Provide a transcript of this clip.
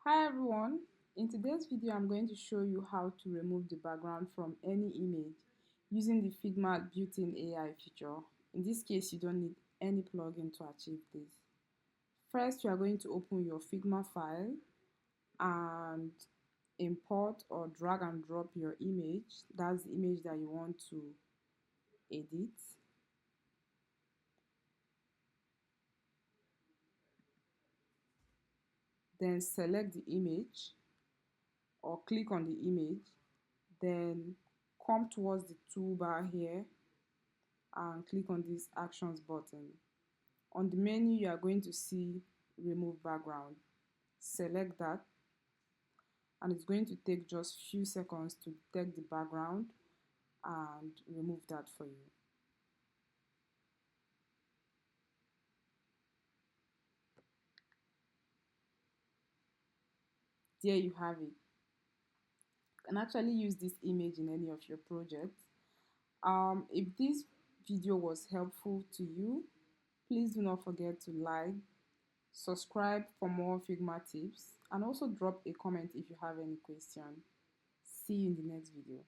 Hi everyone, in today's video I'm going to show you how to remove the background from any image using the Figma built-in AI feature. In this case you don't need any plugin to achieve this. First you are going to open your Figma file and import or drag and drop your image. That's the image that you want to edit. Then select the image or click on the image, then come towards the toolbar here and click on this actions button. On the menu you are going to see remove background. Select that and it's going to take just few seconds to detect the background and remove that for you. There you have it. You can actually use this image in any of your projects. If this video was helpful to you, please do not forget to like, subscribe for more Figma tips, and also drop a comment if you have any question. See you in the next video.